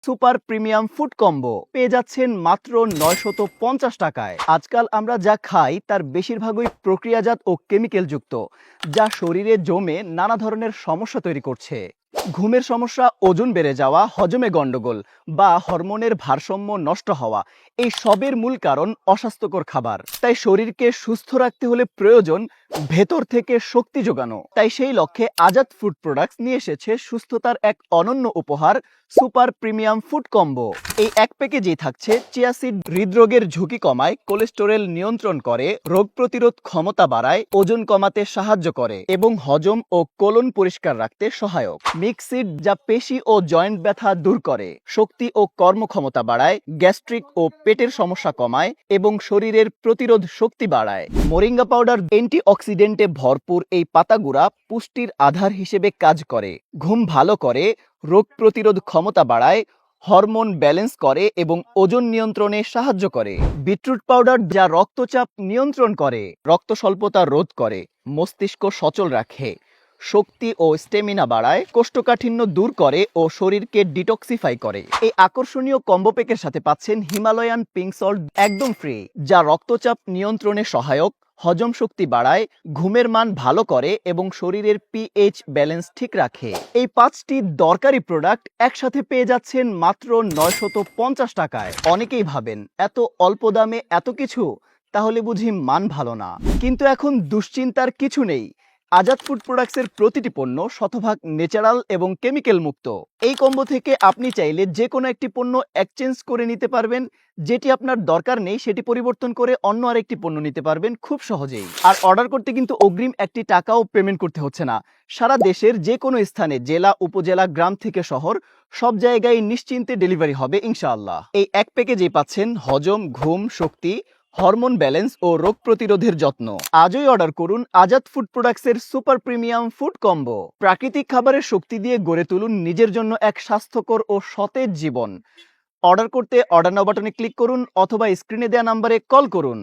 Super premium food combo পেয়ে যাচ্ছেন মাত্র ৯৫০ টাকায়। আজকাল আমরা যা খাই তার বেশিরভাগই প্রক্রিয়াজাত ও কেমিক্যাল যুক্ত, যা শরীরে জমে নানা ধরনের সমস্যা তৈরি করছে। ঘুমের সমস্যা, ওজন বেড়ে যাওয়া, হজমে গন্ডগোল বা হরমোনের ভারসাম্য নষ্ট হওয়া, এই সবের মূল কারণ অস্বাস্থ্যকর খাবার। তাই শরীরকে সুস্থ রাখতে হলে প্রয়োজন ভেতর থেকে শক্তি যোগানো। তাই সেই লক্ষ্যে আজাদ ফুড প্রোডাক্টস নিয়ে এসেছে সুস্থতার এক অনন্য উপহার, সুপার প্রিমিয়াম ফুড কম্বো। এই এক প্যাকেজেই থাকছে চিয়া সিড, হৃদরোগের ঝুঁকি কমায়, কোলেস্টেরল নিয়ন্ত্রণ করে, রোগ প্রতিরোধ ক্ষমতা বাড়ায়, ওজন কমাতে সাহায্য করে এবং হজম ও কোলন পরিষ্কার রাখতে সহায়ক। মিক্স সিড, যা পেশি ও জয়েন্ট ব্যথা দূর করে, শক্তি ও কর্মক্ষমতা বাড়ায়, গ্যাস্ট্রিক ও পেটের সমস্যা কমায় এবং শরীরের প্রতিরোধ শক্তি বাড়ায়। মোরিঙ্গা পাউডার, অ্যান্টিঅক্সিডেন্টে ভরপুর এই পাতাগুড়া পুষ্টির আধার হিসেবে কাজ করে, ঘুম ভালো করে, রোগ প্রতিরোধ ক্ষমতা বাড়ায়, হরমোন ব্যালেন্স করে এবং ওজন নিয়ন্ত্রণে সাহায্য করে। বিটরুট পাউডার, যা রক্তচাপ নিয়ন্ত্রণ করে, রক্ত স্বল্পতা রোধ করে, মস্তিষ্ক সচল রাখে, শক্তি ও স্টেমিনা বাড়ায়, কোষ্ঠকাঠিন্য দূর করে ও শরীরকে ডিটক্সিফাই করে। এই আকর্ষণীয় কম্বো প্যাকের সাথে পাচ্ছেন হিমালয়ান পিঙ্ক সল্ট একদম ফ্রি, যা রক্তচাপ নিয়ন্ত্রণে সহায়ক, হজম শক্তি বাড়ায়, ঘুমের মান ভালো করে এবং শরীরের পিএইচ ব্যালেন্স ঠিক রাখে। এই ৫টি দরকারি প্রোডাক্ট একসাথে পেয়ে যাচ্ছেন মাত্র ৯৫০ টাকায়। অনেকেই ভাবেন এত অল্প দামে এত কিছু, তাহলে বুঝি মান ভালো না। কিন্তু এখন দুশ্চিন্তার কিছু নেই। আজাদ ফুড প্রোডাক্টসের প্রতিটি পণ্য শতভাগ ন্যাচারাল এবং কেমিক্যাল মুক্ত। এই কম্বো থেকে আপনি চাইলে যে কোনো একটি পণ্য এক্সচেঞ্জ করে নিতে পারবেন। যেটি আপনার দরকার নেই সেটি পরিবর্তন করে অন্য আরেকটি পণ্য নিতে পারবেন খুব সহজেই। আর অর্ডার করতে কিন্তু অগ্রিম একটি টাকাও পেমেন্ট করতে হচ্ছে না। সারা দেশের যে কোনো স্থানে, জেলা, উপজেলা, গ্রাম থেকে শহর, সব জায়গায় নিশ্চিন্তে ডেলিভারি হবে ইনশাআল্লাহ। এই এক প্যাকেজেই পাচ্ছেন হজম, ঘুম, শক্তি, হরমোন ব্যালেন্স ও রোগ প্রতিরোধের যত্ন। আজই অর্ডার করুন আজাদ ফুড প্রোডাক্টসের সুপার প্রিমিয়াম ফুড কম্বো। প্রাকৃতিক খাবারের শক্তি দিয়ে গড়ে তুলুন নিজের জন্য এক স্বাস্থ্যকর ও সতেজ জীবন। অর্ডার করতে অর্ডার নাও বাটনে ক্লিক করুন অথবা স্ক্রিনে দেওয়া নম্বরে কল করুন।